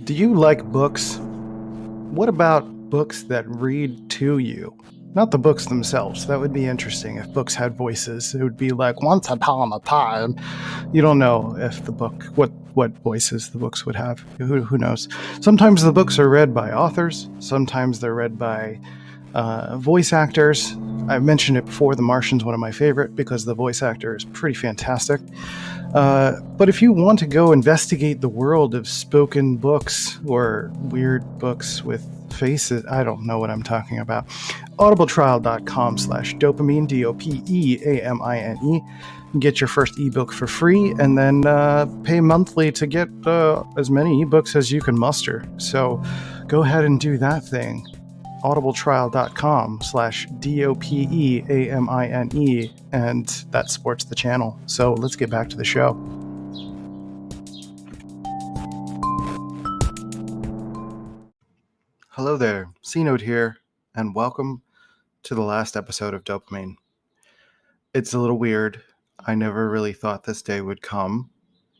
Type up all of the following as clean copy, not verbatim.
Do you like books? What about books that read to you? Not the books themselves. That would be interesting if books had voices. It would be like once upon a time. You don't know if the book what voices the books would have. Who knows? Sometimes the books are read by authors. Sometimes they're read by voice actors. I mentioned it before. The Martian's one of my favorite because the voice actor is pretty fantastic. But if you want to go investigate the world of spoken books or weird books with faces, I don't know what I'm talking about. audibletrial.com/DOPEamine, DOPEamine. Get your first ebook for free and then pay monthly to get as many ebooks as you can muster. So go ahead and do that thing. audibletrial.com/DOPEamine, and that supports the channel. So let's get back to the show. Hello there, C-Note here, and welcome to the last episode of DOPEamine. It's a little weird. I never really thought this day would come,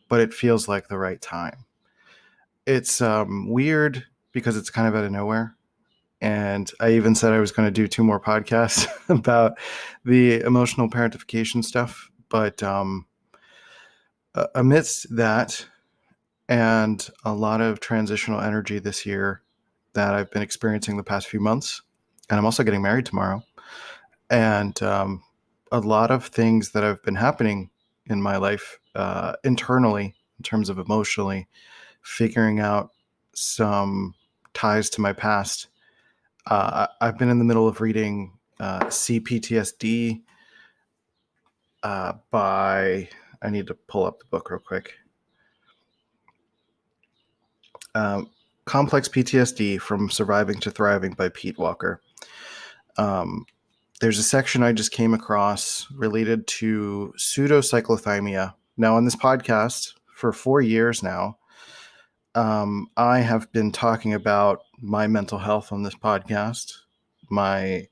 but it feels like the right time. It's weird because it's kind of out of nowhere. And I even said I was going to do 2 more podcasts about the emotional parentification stuff. But amidst that and a lot of transitional energy this year that I've been experiencing the past few months, and I'm also getting married tomorrow, and a lot of things that have been happening in my life internally in terms of emotionally, figuring out some ties to my past. I've been in the middle of reading PTSD by, I need to pull up the book real quick. Complex PTSD From Surviving to Thriving by Pete Walker. There's a section I just came across related to pseudo cyclothymia. Now on this podcast for 4 years now, I have been talking about my mental health on this podcast, my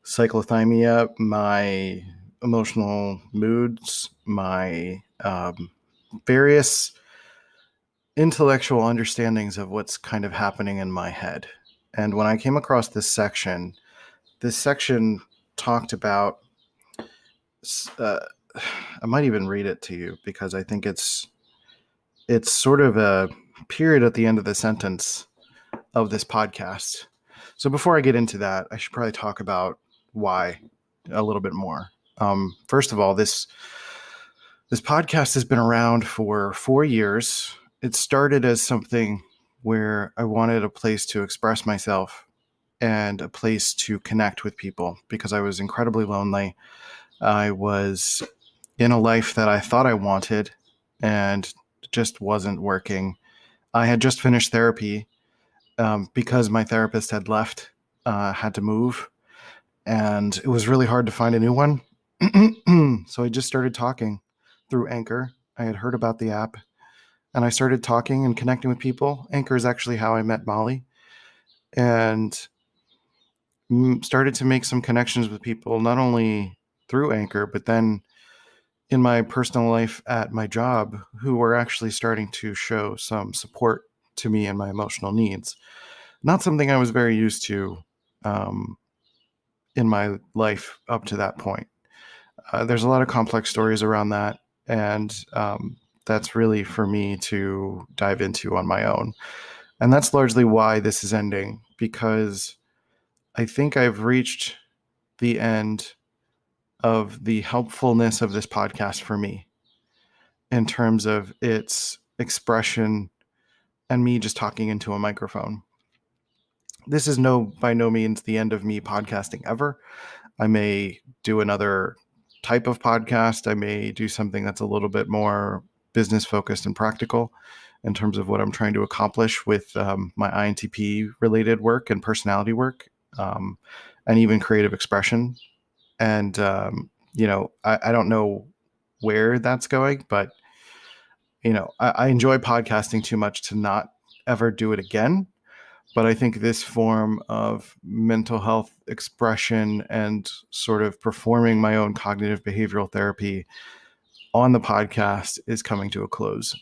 cyclothymia, my emotional moods, my various intellectual understandings of what's kind of happening in my head. And when I came across this section talked about, I might even read it to you because I think it's sort of a period at the end of the sentence of this podcast. So before I get into that, I should probably talk about why a little bit more. First of all, this podcast has been around for 4 years. It started as something where I wanted a place to express myself and a place to connect with people because I was incredibly lonely. I was in a life that I thought I wanted and just wasn't working. I had just finished therapy because my therapist had left, had to move, and it was really hard to find a new one. So I just started talking through Anchor. I had heard about the app, and I started talking and connecting with people. Anchor is actually how I met Molly, and started to make some connections with people, not only through Anchor, but then in my personal life at my job, who were actually starting to show some support to me and my emotional needs. Not something I was very used to in my life up to that point. There's a lot of complex stories around that, and that's really for me to dive into on my own. And that's largely why this is ending, because I think I've reached the end of the helpfulness of this podcast for me in terms of its expression and me just talking into a microphone. This is by no means the end of me podcasting ever. I may do another type of podcast. I may do something that's a little bit more business focused and practical in terms of what I'm trying to accomplish with my INTP related work and personality work, and even creative expression. And, I don't know where that's going, but, I enjoy podcasting too much to not ever do it again. But I think this form of mental health expression and sort of performing my own cognitive behavioral therapy on the podcast is coming to a close.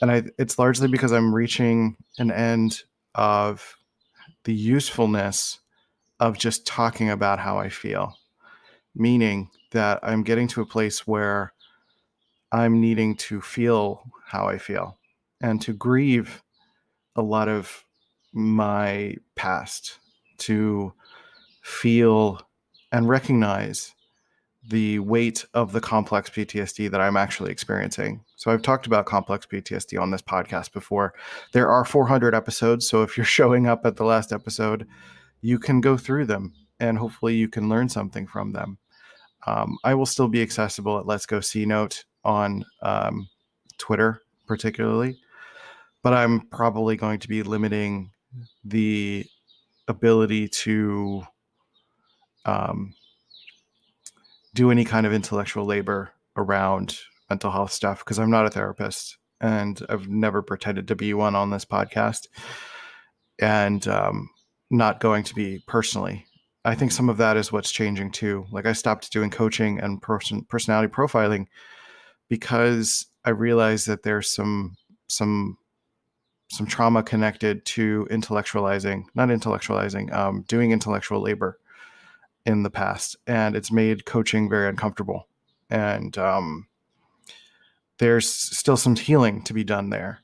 And it's largely because I'm reaching an end of the usefulness of just talking about how I feel, meaning that I'm getting to a place where I'm needing to feel how I feel and to grieve a lot of my past, to feel and recognize the weight of the complex PTSD that I'm actually experiencing. So I've talked about complex PTSD on this podcast before. There are 400 episodes, so if you're showing up at the last episode, you can go through them and hopefully you can learn something from them. I will still be accessible at Let's Go C Note on Twitter, particularly, but I'm probably going to be limiting the ability to do any kind of intellectual labor around mental health stuff because I'm not a therapist and I've never pretended to be one on this podcast, and not going to be personally. I think some of that is what's changing too. Like I stopped doing coaching and personality profiling because I realized that there's some trauma connected to doing intellectual labor in the past, and it's made coaching very uncomfortable. And there's still some healing to be done there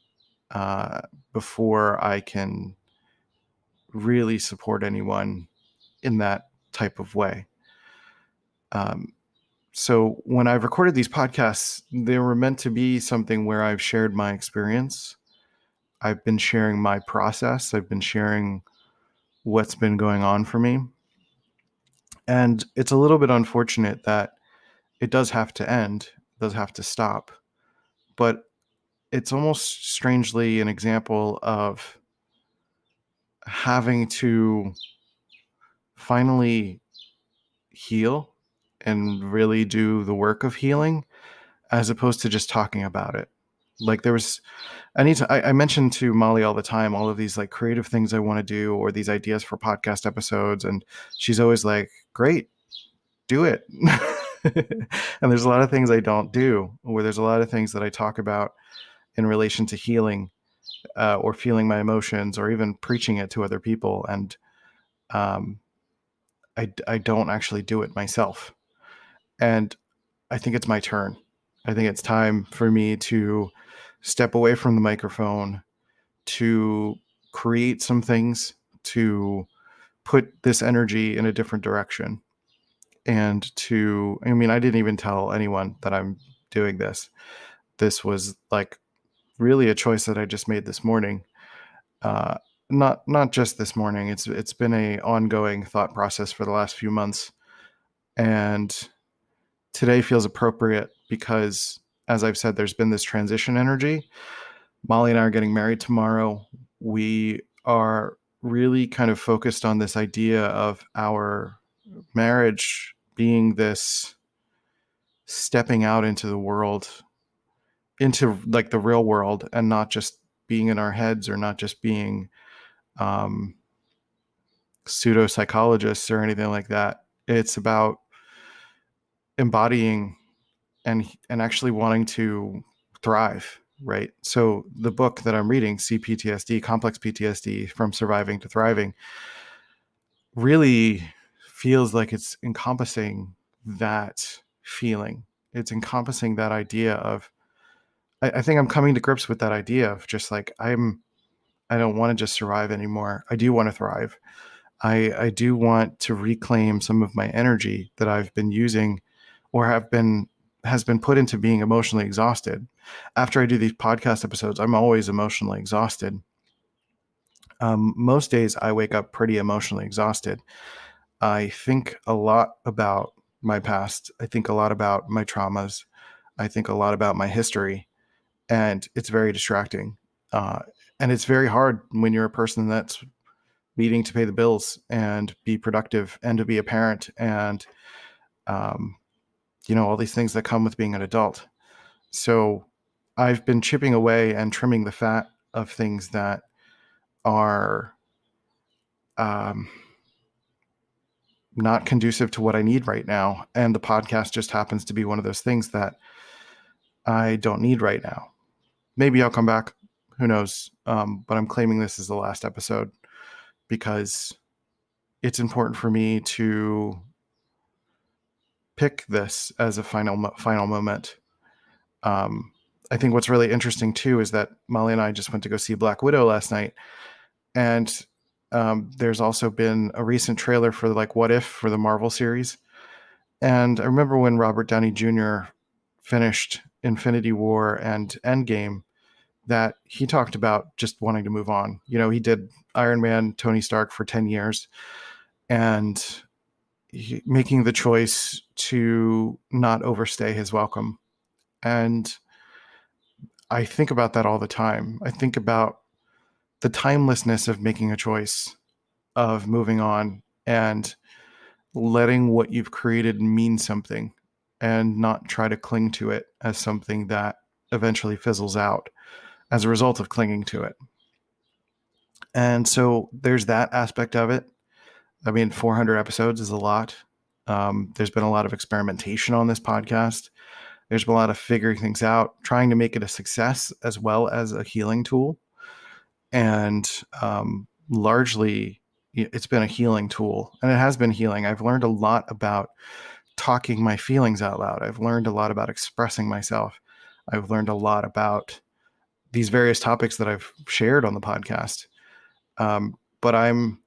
before I can really support anyone in that type of way. So when I've recorded these podcasts, they were meant to be something where I've shared my experience. I've been sharing my process. I've been sharing what's been going on for me. And it's a little bit unfortunate that it does have to end, does have to stop. But it's almost strangely an example of having to finally heal and really do the work of healing as opposed to just talking about it. Like I mention to Molly all the time, all of these like creative things I want to do or these ideas for podcast episodes. And she's always like, great, do it. And there's a lot of things I don't do, or there's a lot of things that I talk about in relation to healing or feeling my emotions or even preaching it to other people. And I don't actually do it myself. And I think it's my turn. I think it's time for me to step away from the microphone, to create some things, to put this energy in a different direction. And I didn't even tell anyone that I'm doing this. This was like really a choice that I just made this morning. Not just this morning. It's been a ongoing thought process for the last few months. And today feels appropriate because, as I've said, there's been this transition energy. Molly and I are getting married tomorrow. We are really kind of focused on this idea of our marriage being this stepping out into the world, into like the real world, and not just being in our heads or not just being pseudo psychologists or anything like that. It's about embodying and actually wanting to thrive, right? So the book that I'm reading, CPTSD, Complex PTSD, From Surviving to Thriving, really feels like it's encompassing that feeling. It's encompassing that idea of, I think I'm coming to grips with that idea of just like, I don't want to just survive anymore. I do want to thrive. I do want to reclaim some of my energy that I've been using or has been put into being emotionally exhausted. After I do these podcast episodes, I'm always emotionally exhausted. Most days I wake up pretty emotionally exhausted. I think a lot about my past. I think a lot about my traumas. I think a lot about my history, and it's very distracting. And it's very hard when you're a person that's needing to pay the bills and be productive and to be a parent and, all these things that come with being an adult. So I've been chipping away and trimming the fat of things that are not conducive to what I need right now. And the podcast just happens to be one of those things that I don't need right now. Maybe I'll come back. Who knows? But I'm claiming this is the last episode because it's important for me to pick this as a final moment. I think what's really interesting too is that Molly and I just went to go see Black Widow last night, and there's also been a recent trailer for like What If for the Marvel series. And I remember when Robert Downey Jr. finished Infinity War and Endgame, that he talked about just wanting to move on. You know, he did Iron Man, Tony Stark for 10 years, and making the choice to not overstay his welcome. And I think about that all the time. I think about the timelessness of making a choice, of moving on and letting what you've created mean something and not try to cling to it as something that eventually fizzles out as a result of clinging to it. And so there's that aspect of it. I mean, 400 episodes is a lot. There's been a lot of experimentation on this podcast. There's been a lot of figuring things out, trying to make it a success as well as a healing tool. And largely, it's been a healing tool, and it has been healing. I've learned a lot about talking my feelings out loud. I've learned a lot about expressing myself. I've learned a lot about these various topics that I've shared on the podcast. But I'm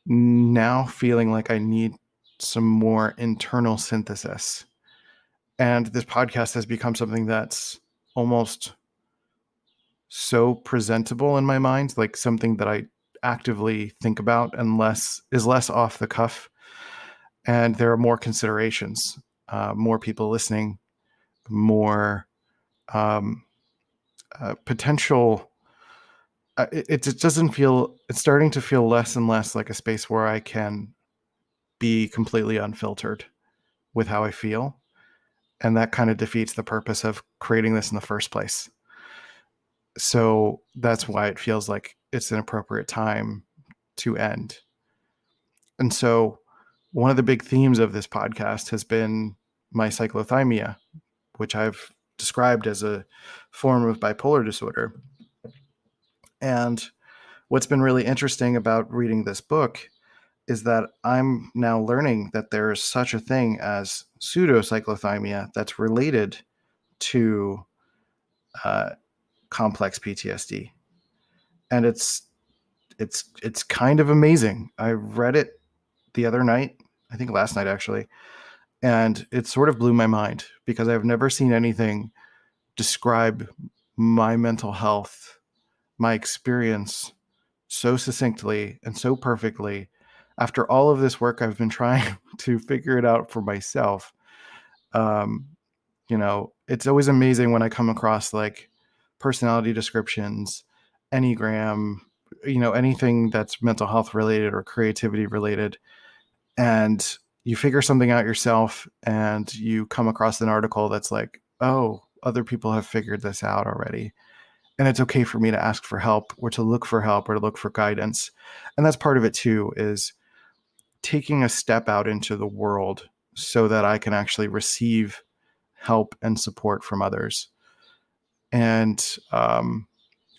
now feeling like I need some more internal synthesis. And this podcast has become something that's almost so presentable in my mind, like something that I actively think about and is less off the cuff. And there are more considerations, more people listening, more potential. It doesn't feel, it's starting to feel less and less like a space where I can be completely unfiltered with how I feel. And that kind of defeats the purpose of creating this in the first place. So that's why it feels like it's an appropriate time to end. And so one of the big themes of this podcast has been my cyclothymia, which I've described as a form of bipolar disorder. And what's been really interesting about reading this book is that I'm now learning that there is such a thing as pseudo cyclothymia that's related to complex PTSD. And it's kind of amazing. I read it the other night, I think last night actually, and it sort of blew my mind because I've never seen anything describe my mental health, my experience so succinctly and so perfectly. After all of this work, I've been trying to figure it out for myself. It's always amazing when I come across like personality descriptions, Enneagram, anything that's mental health related or creativity related. And you figure something out yourself and you come across an article that's like, oh, other people have figured this out already. And it's okay for me to ask for help or to look for help or to look for guidance. And that's part of it too, is taking a step out into the world so that I can actually receive help and support from others. And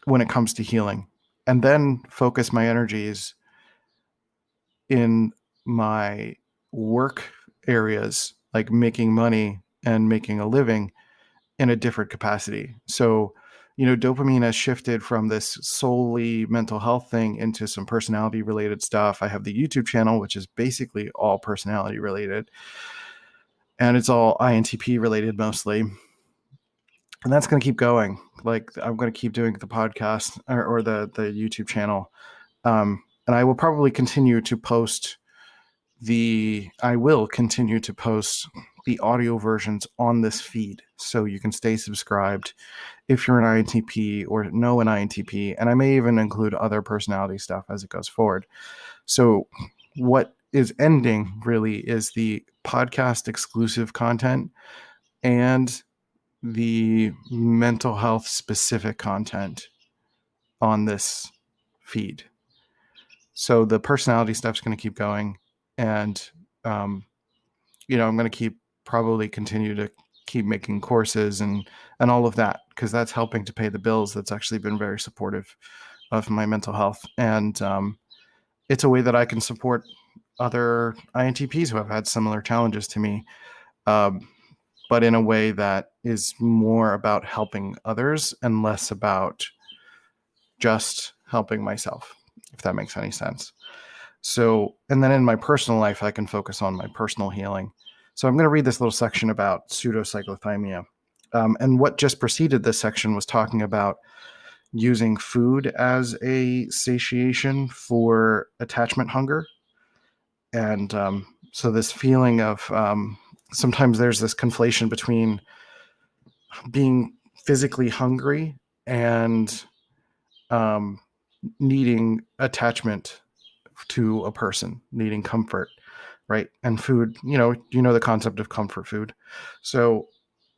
when it comes to healing, and then focus my energies in my work areas, like making money and making a living in a different capacity. So, DOPEamine has shifted from this solely mental health thing into some personality related stuff. I have the YouTube channel, which is basically all personality related, and it's all INTP related mostly. And that's going to keep going. Like, I'm going to keep doing the podcast or the YouTube channel. And I will probably continue to post the audio versions on this feed, so you can stay subscribed if you're an INTP or know an INTP, and I may even include other personality stuff as it goes forward. So what is ending really is the podcast exclusive content and the mental health specific content on this feed. So the personality stuff's going to keep going, and I'm going to probably continue to keep making courses and all of that, because that's helping to pay the bills. That's actually been very supportive of my mental health. And it's a way that I can support other INTPs who have had similar challenges to me, but in a way that is more about helping others and less about just helping myself, if that makes any sense. So, and then in my personal life, I can focus on my personal healing. So I'm going to read this little section about pseudo-cyclothymia. And what just preceded this section was talking about using food as a satiation for attachment hunger. And so this feeling of sometimes there's this conflation between being physically hungry and needing attachment to a person, needing comfort, right? And food, you know the concept of comfort food. So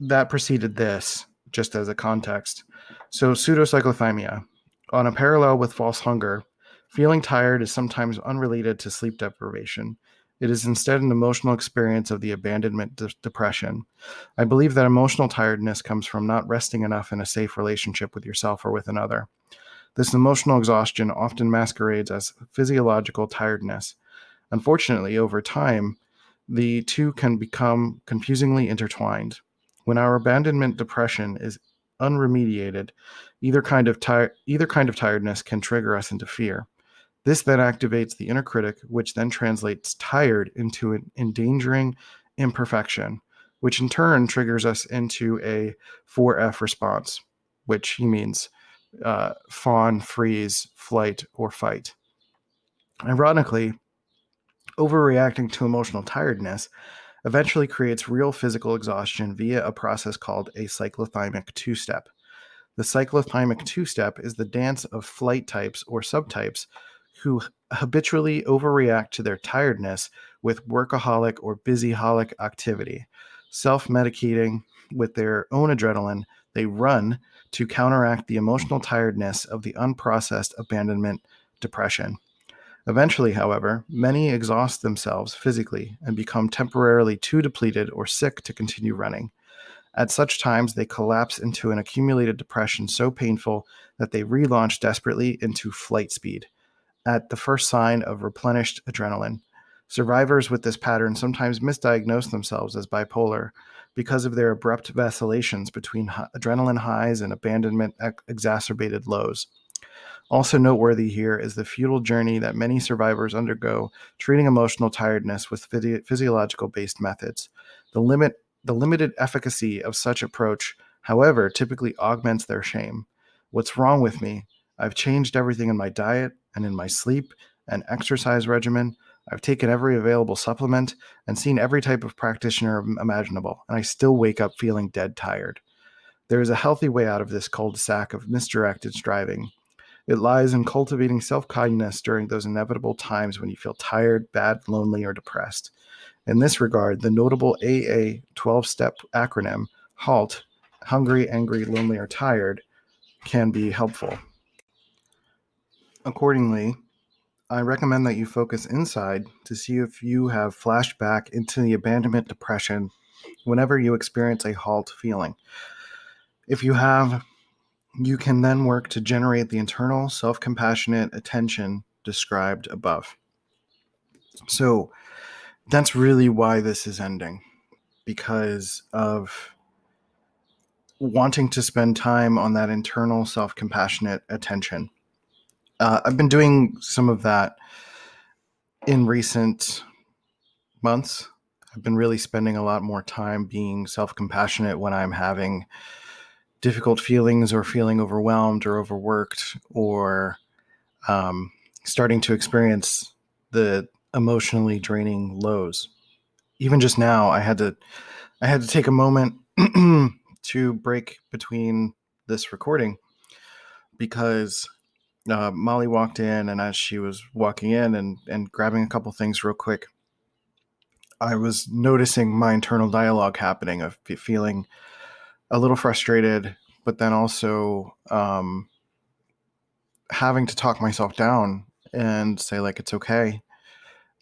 that preceded this, just as a context. So pseudocyclothymia, on a parallel with false hunger, feeling tired is sometimes unrelated to sleep deprivation. It is instead an emotional experience of the abandonment depression. I believe that emotional tiredness comes from not resting enough in a safe relationship with yourself or with another. This emotional exhaustion often masquerades as physiological tiredness. Unfortunately, over time, the two can become confusingly intertwined. When our abandonment depression is unremediated, either kind of tiredness can trigger us into fear. This then activates the inner critic, which then translates tired into an endangering imperfection, which in turn triggers us into a 4F response, which he means fawn, freeze, flight, or fight. Ironically, overreacting to emotional tiredness eventually creates real physical exhaustion via a process called a cyclothymic two-step. The cyclothymic two-step is the dance of flight types or subtypes who habitually overreact to their tiredness with workaholic or busyholic activity. Self-medicating with their own adrenaline, they run to counteract the emotional tiredness of the unprocessed abandonment depression. Eventually, however, many exhaust themselves physically and become temporarily too depleted or sick to continue running. At such times, they collapse into an accumulated depression so painful that they relaunch desperately into flight speed at the first sign of replenished adrenaline. Survivors with this pattern sometimes misdiagnose themselves as bipolar because of their abrupt vacillations between adrenaline highs and abandonment exacerbated lows. Also noteworthy here is the futile journey that many survivors undergo treating emotional tiredness with physiological-based methods. The limited efficacy of such approach, however, typically augments their shame. What's wrong with me? I've changed everything in my diet and in my sleep and exercise regimen. I've taken every available supplement and seen every type of practitioner imaginable, and I still wake up feeling dead tired. There is a healthy way out of this cul-de-sac of misdirected striving. It lies in cultivating self-kindness during those inevitable times when you feel tired, bad, lonely, or depressed. In this regard, the notable AA 12-step acronym, HALT, hungry, angry, lonely, or tired, can be helpful. Accordingly, I recommend that you focus inside to see if you have flashed back into the abandonment depression whenever you experience a HALT feeling. If you have, you can then work to generate the internal self-compassionate attention described above. So that's really why this is ending, because of wanting to spend time on that internal self-compassionate attention. I've been doing some of that in recent months. I've been really spending a lot more time being self-compassionate when I'm having difficult feelings or feeling overwhelmed or overworked or starting to experience the emotionally draining lows. Even just now, I had to take a moment to break between this recording because Molly walked in, and as she was walking in and grabbing a couple things real quick, I was noticing my internal dialogue happening of feeling a little frustrated, but then also having to talk myself down and say, like, it's okay.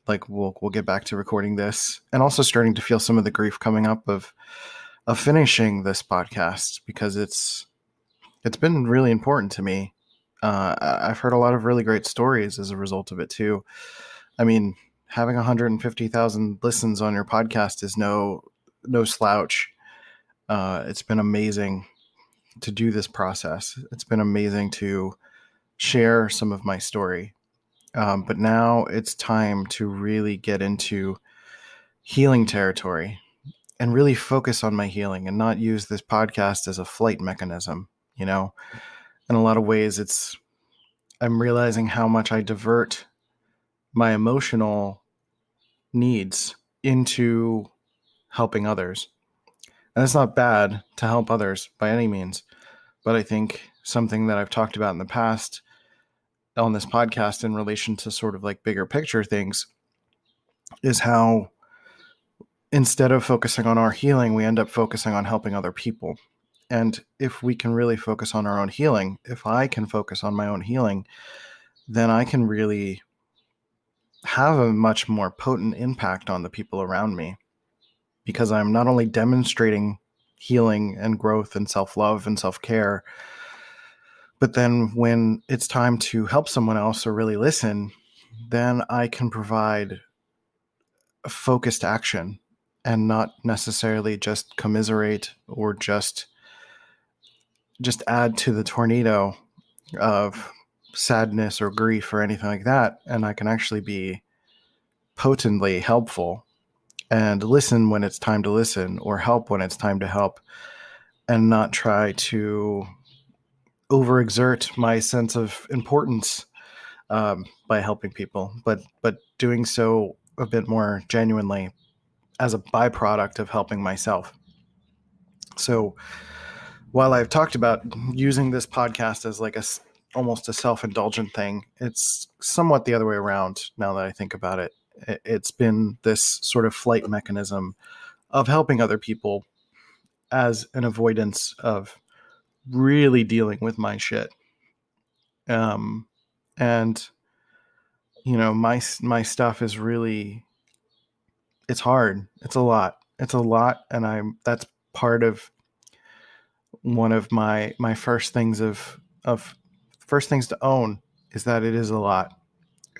Like, we'll get back to recording this. And also starting to feel some of the grief coming up of finishing this podcast, because it's been really important to me. I've heard a lot of really great stories as a result of it too. I mean, having 150,000 listens on your podcast is no slouch. It's been amazing to do this process. It's been amazing to share some of my story. But now it's time to really get into healing territory and really focus on my healing and not use this podcast as a flight mechanism. In a lot of ways, I'm realizing how much I divert my emotional needs into helping others. And it's not bad to help others by any means, but I think something that I've talked about in the past on this podcast in relation to sort of like bigger picture things is how instead of focusing on our healing, we end up focusing on helping other people. And if we can really focus on our own healing, if I can focus on my own healing, then I can really have a much more potent impact on the people around me, because I'm not only demonstrating healing and growth and self-love and self-care, but then when it's time to help someone else or really listen, then I can provide a focused action and not necessarily just commiserate or just add to the tornado of sadness or grief or anything like that. And I can actually be potently helpful and listen when it's time to listen, or help when it's time to help, and not try to overexert my sense of importance by helping people, but doing so a bit more genuinely as a byproduct of helping myself. So while I've talked about using this podcast as like almost a self-indulgent thing, it's somewhat the other way around now that I think about it. It's been this sort of flight mechanism of helping other people as an avoidance of really dealing with my shit. And my stuff is really, it's hard. It's a lot. And that's part of one of my first things first things to own is that it is a lot.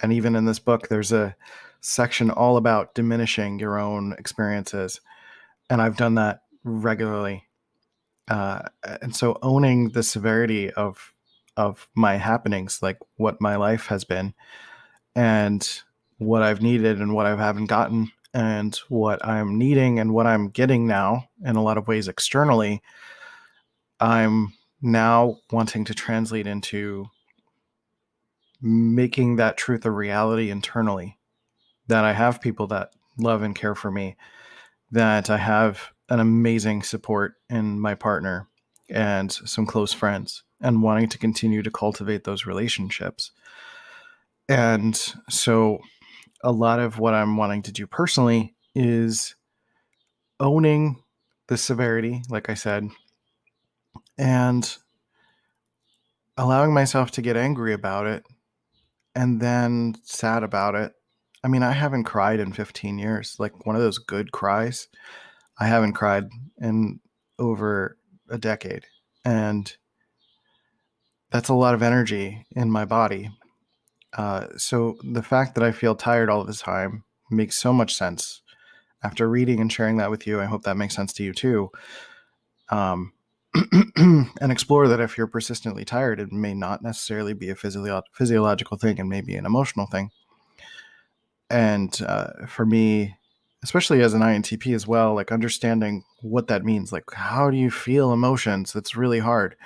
And even in this book, there's a section all about diminishing your own experiences. And I've done that regularly. And so owning the severity of my happenings, like what my life has been and what I've needed and what I haven't gotten and what I'm needing and what I'm getting now in a lot of ways externally, I'm now wanting to translate into making that truth a reality internally, that I have people that love and care for me, that I have an amazing support in my partner and some close friends, and wanting to continue to cultivate those relationships. And so a lot of what I'm wanting to do personally is owning the severity, like I said, and allowing myself to get angry about it and then sad about it. I mean, I haven't cried in 15 years, like one of those good cries. I haven't cried in over a decade. And that's a lot of energy in my body. So the fact that I feel tired all the time makes so much sense. After reading and sharing that with you, I hope that makes sense to you too. And explore that if you're persistently tired, it may not necessarily be a physiological thing, and maybe an emotional thing. And for me, especially as an INTP as well, like understanding what that means, like how do you feel emotions? That's really hard.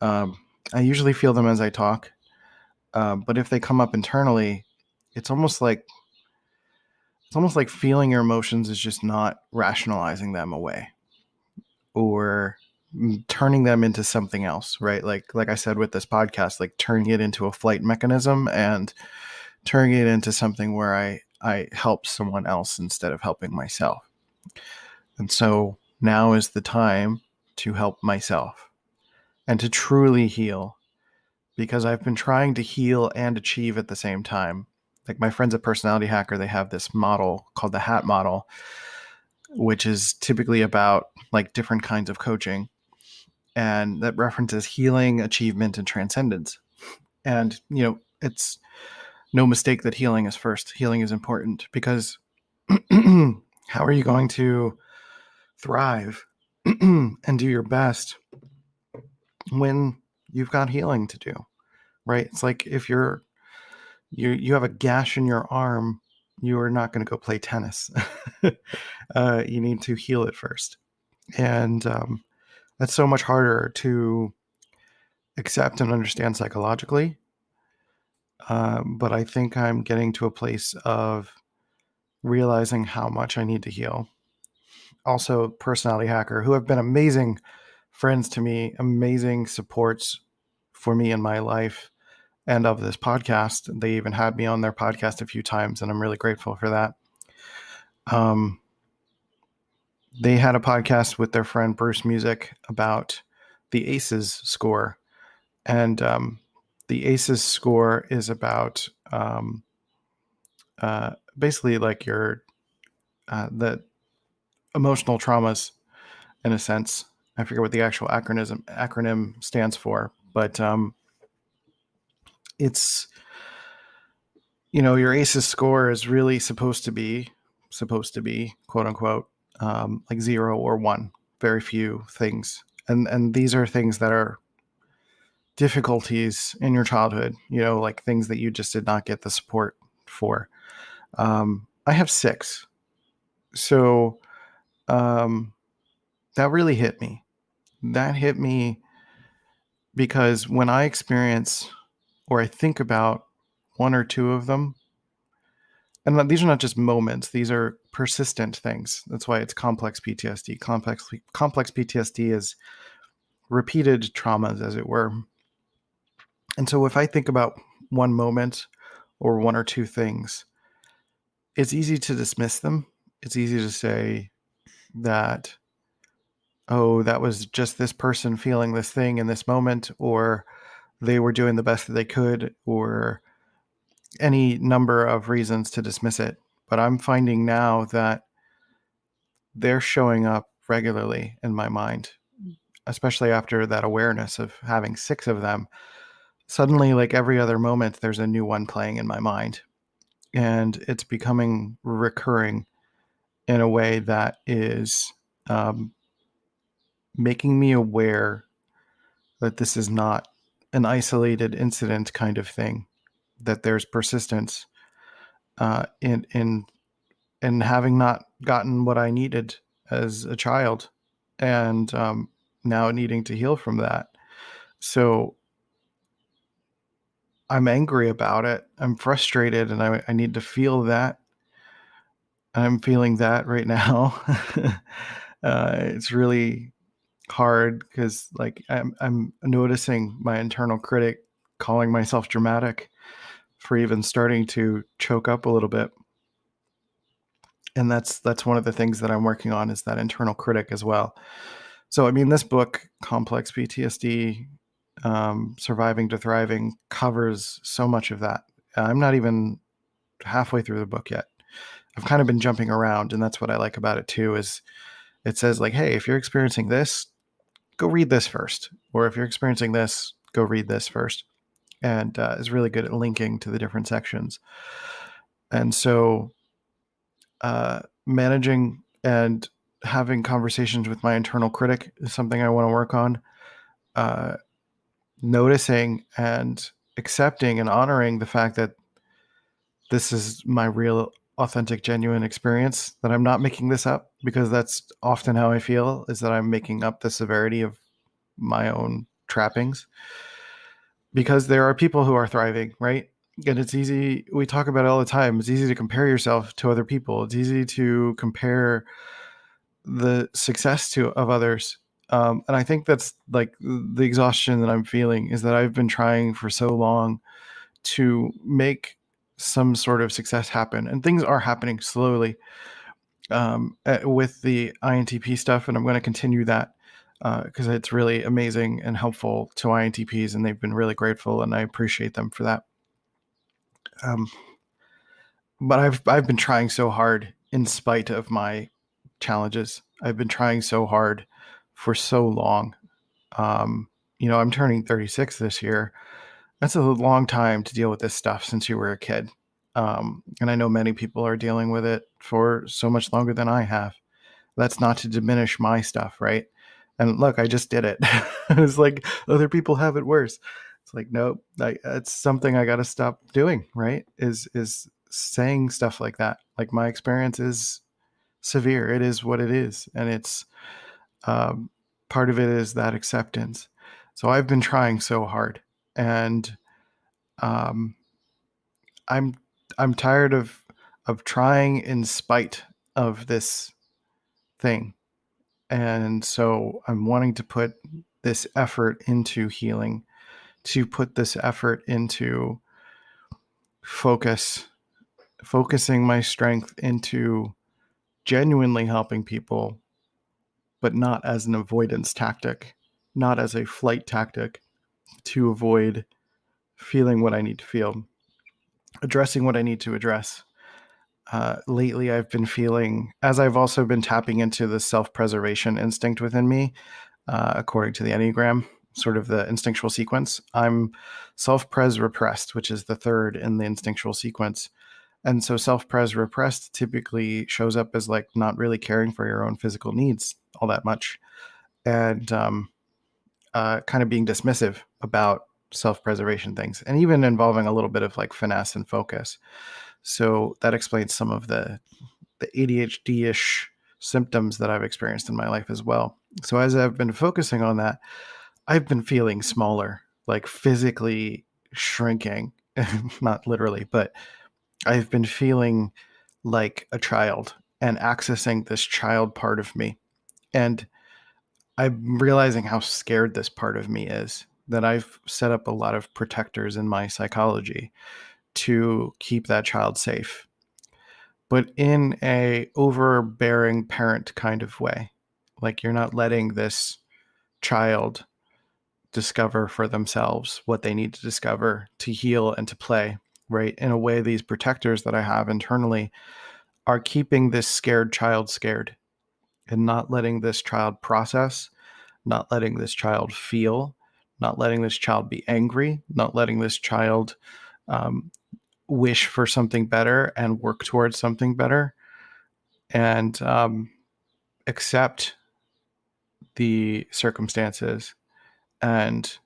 I usually feel them as I talk, but if they come up internally, it's almost like feeling your emotions is just not rationalizing them away or turning them into something else, right? Like I said with this podcast, like turning it into a flight mechanism and turning it into something where I help someone else instead of helping myself. And so now is the time to help myself and to truly heal, because I've been trying to heal and achieve at the same time. Like my friends at Personality Hacker, they have this model called the HAT model, which is typically about like different kinds of coaching, and that references healing, achievement, and transcendence. And it's no mistake that healing is first. Healing is important because how are you going to thrive and do your best when you've got healing to do, right? It's like if you have a gash in your arm, you are not going to go play tennis. You need to heal it first. And that's so much harder to accept and understand psychologically. But I think I'm getting to a place of realizing how much I need to heal. Also, Personality Hacker, who have been amazing friends to me, amazing supports for me in my life and of this podcast. They even had me on their podcast a few times, and I'm really grateful for that. They had a podcast with their friend Bruce Music about the ACEs score. And the ACEs score is about basically like your the emotional traumas, in a sense. I forget what the actual acronym stands for, but it's, your ACEs score is really supposed to be quote unquote like 0 or 1, very few things, and these are things that are difficulties in your childhood, like things that you just did not get the support for. I have 6, so that really hit me. That hit me because when I experience or I think about 1 or 2 of them, and these are not just moments, these are persistent things. That's why it's complex PTSD. Complex PTSD is repeated traumas, as it were. And so if I think about one moment or 1 or 2 things, it's easy to dismiss them. It's easy to say that, oh, that was just this person feeling this thing in this moment, or they were doing the best that they could, or any number of reasons to dismiss it. But I'm finding now that they're showing up regularly in my mind, especially after that awareness of having 6 of them. Suddenly, like every other moment, there's a new one playing in my mind. And it's becoming recurring in a way that is making me aware that this is not an isolated incident kind of thing, that there's persistence in having not gotten what I needed as a child, and now needing to heal from that. So I'm angry about it. I'm frustrated, and I need to feel that. I'm feeling that right now. It's really hard because like I'm noticing my internal critic calling myself dramatic for even starting to choke up a little bit. And that's one of the things that I'm working on, is that internal critic as well. So, I mean, this book, Complex PTSD, Surviving to Thriving, covers so much of that. I'm not even halfway through the book yet. I've kind of been jumping around, and that's what I like about it too, is it says like, hey, if you're experiencing this, go read this first. Or if you're experiencing this, go read this first. And is really good at linking to the different sections. And so managing and having conversations with my internal critic is something I want to work on. Noticing and accepting and honoring the fact that this is my real, authentic, genuine experience, that I'm not making this up, because that's often how I feel, is that I'm making up the severity of my own trappings. Because there are people who are thriving, right? And it's easy, we talk about it all the time, it's easy to compare yourself to other people. It's easy to compare the success of others. And I think that's like the exhaustion that I'm feeling, is that I've been trying for so long to make some sort of success happen. And things are happening slowly with the INTP stuff. And I'm going to continue that because it's really amazing and helpful to INTPs. And they've been really grateful, and I appreciate them for that. But I've been trying so hard in spite of my challenges. I've been trying so hard for so long. I'm turning 36 this year. That's a long time to deal with this stuff since you were a kid. And I know many people are dealing with it for so much longer than I have. That's not to diminish my stuff, right? And look, I just did it. It's like other people have it worse. It's like, nope, it's something I got to stop doing, right? Is saying stuff like that. Like, my experience is severe. It is what it is. And it's part of it is that acceptance. So I've been trying so hard, and um, I'm tired of trying in spite of this thing. And so I'm wanting to put this effort into healing, to put this effort into focusing my strength into genuinely helping people, but not as an avoidance tactic, not as a flight tactic to avoid feeling what I need to feel, addressing what I need to address. Lately, I've been feeling, as I've also been tapping into the self-preservation instinct within me, according to the Enneagram, sort of the instinctual sequence. I'm self-pres repressed, which is the third in the instinctual sequence. And so self-pres repressed typically shows up as like not really caring for your own physical needs all that much, and kind of being dismissive about self-preservation things, and even involving a little bit of like finesse and focus. So that explains some of the ADHD-ish symptoms that I've experienced in my life as well. So as I've been focusing on that, I've been feeling smaller, like physically shrinking, not literally, but I've been feeling like a child and accessing this child part of me. And I'm realizing how scared this part of me is, that I've set up a lot of protectors in my psychology to keep that child safe, but in a overbearing parent kind of way. Like, you're not letting this child discover for themselves what they need to discover to heal and to play, right? In a way, these protectors that I have internally are keeping this scared child scared, and not letting this child process, not letting this child feel, not letting this child be angry, not letting this child wish for something better and work towards something better, and accept the circumstances, and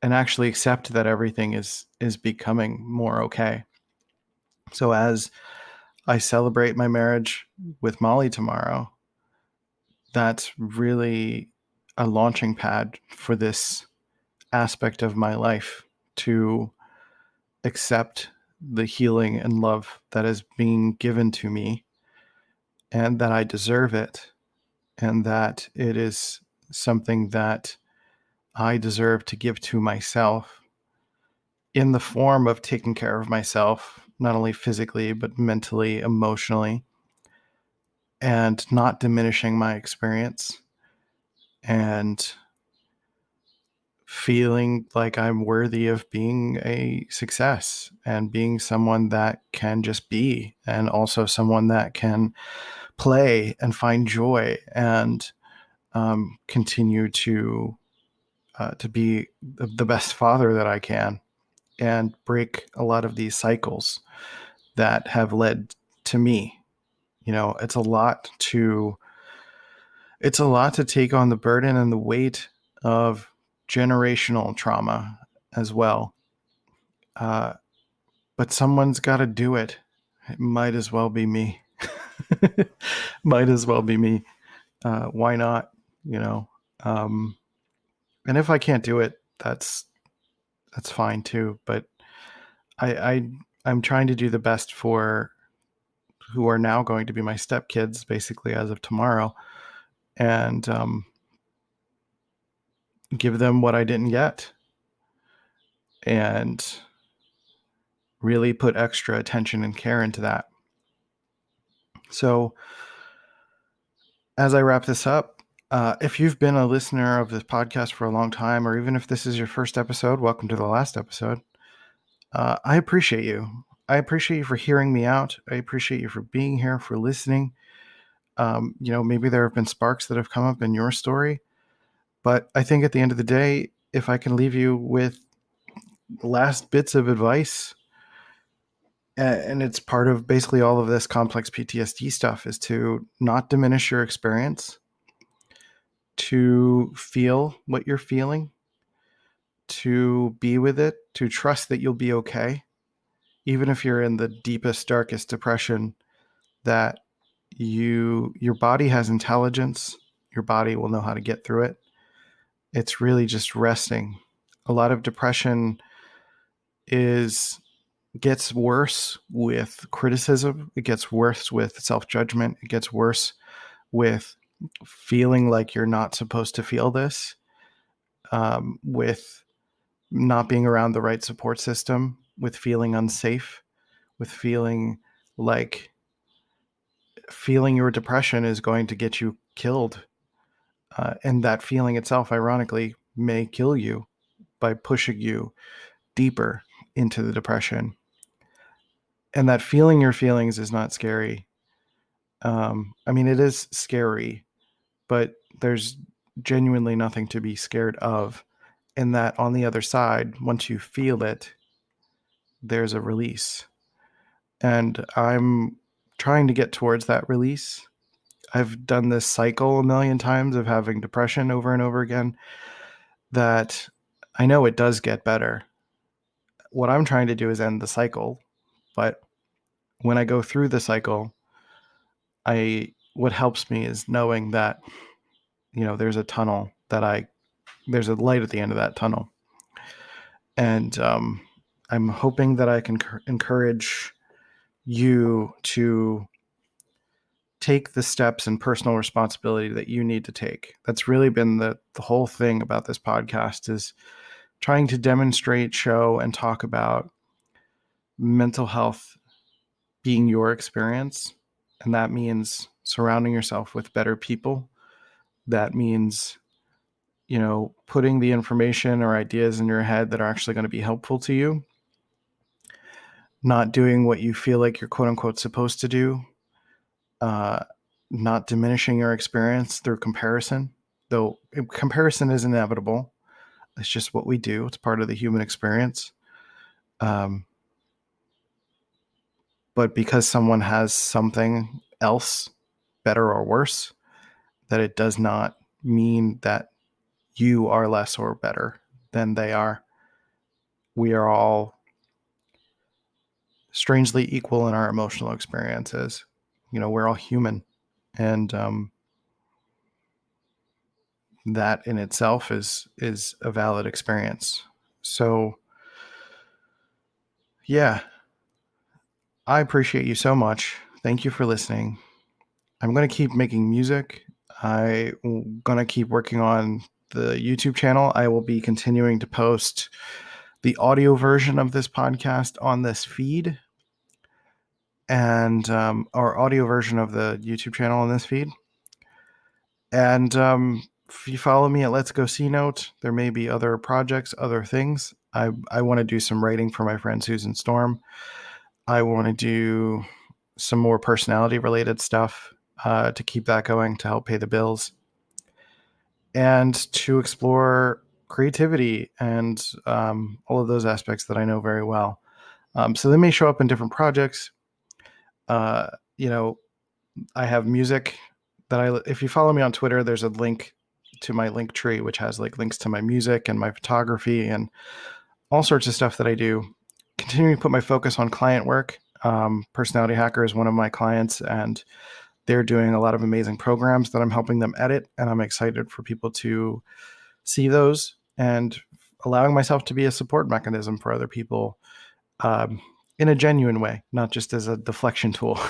actually accept that everything is becoming more okay. So as I celebrate my marriage with Molly tomorrow, that's really a launching pad for this aspect of my life, to accept the healing and love that is being given to me, and that I deserve it, and that it is something that I deserve to give to myself in the form of taking care of myself, not only physically, but mentally, emotionally, and not diminishing my experience, and feeling like I'm worthy of being a success, and being someone that can just be, and also someone that can play and find joy, and continue to be the best father that I can, and break a lot of these cycles that have led to me. It's a lot to take on the burden and the weight of generational trauma as well. But someone's got to do it. It might as well be me. Might as well be me. Why not? And if I can't do it, that's fine too. But I'm trying to do the best for who are now going to be my stepkids, basically as of tomorrow, and give them what I didn't get, and really put extra attention and care into that. So as I wrap this up, if you've been a listener of this podcast for a long time, or even if this is your first episode, welcome to the last episode. I appreciate you. I appreciate you for hearing me out. I appreciate you for being here, for listening. Maybe there have been sparks that have come up in your story. But I think at the end of the day, if I can leave you with last bits of advice, and it's part of basically all of this complex PTSD stuff, is to not diminish your experience, to feel what you're feeling, to be with it, to trust that you'll be okay. Even if you're in the deepest, darkest depression, that your body has intelligence, your body will know how to get through it. It's really just resting. A lot of depression gets worse with criticism. It gets worse with self-judgment. It gets worse with feeling like you're not supposed to feel this, with not being around the right support system, with feeling unsafe, with feeling like feeling your depression is going to get you killed. And that feeling itself, ironically, may kill you by pushing you deeper into the depression. And that feeling your feelings is not scary. It is scary, but there's genuinely nothing to be scared of. And that on the other side, once you feel it, there's a release. And I'm trying to get towards that release. I've done this cycle a million times of having depression over and over again, that I know it does get better. What I'm trying to do is end the cycle. But when I go through the cycle, what helps me is knowing that, there's a tunnel there's a light at the end of that tunnel. And I'm hoping that I can encourage you to take the steps and personal responsibility that you need to take. That's really been the whole thing about this podcast, is trying to demonstrate, show, and talk about mental health being your experience. And that means surrounding yourself with better people. That means, putting the information or ideas in your head that are actually going to be helpful to you. Not doing what you feel like you're quote unquote supposed to do. Not diminishing your experience through comparison, though comparison is inevitable. It's just what we do. It's part of the human experience. But because someone has something else better or worse, that it does not mean that you are less or better than they are. We are all strangely equal in our emotional experiences. We're all human. And that in itself is a valid experience. So, yeah, I appreciate you so much. Thank you for listening. I'm going to keep making music. I'm going to keep working on the YouTube channel. I will be continuing to post the audio version of this podcast on this feed, and our audio version of the YouTube channel on this feed. And if you follow me at Let's Go C Note, there may be other projects, other things. I want to do some writing for my friend Susan Storm. I want to do some more personality related stuff to keep that going, to help pay the bills, and to explore creativity and all of those aspects that I know very well. So they may show up in different projects. I have music that if you follow me on Twitter, there's a link to my link tree, which has links to my music and my photography and all sorts of stuff that I do. Continuing to put my focus on client work. Personality Hacker is one of my clients, and they're doing a lot of amazing programs that I'm helping them edit. And I'm excited for people to see those, and allowing myself to be a support mechanism for other people in a genuine way, not just as a deflection tool.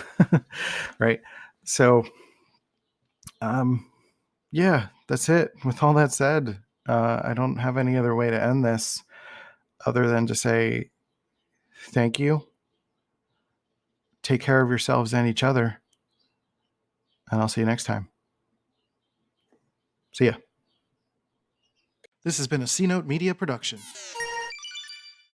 Right. So, yeah, that's it. With all that said, I don't have any other way to end this other than to say thank you. Take care of yourselves and each other. And I'll see you next time. See ya. This has been a C Note Media production.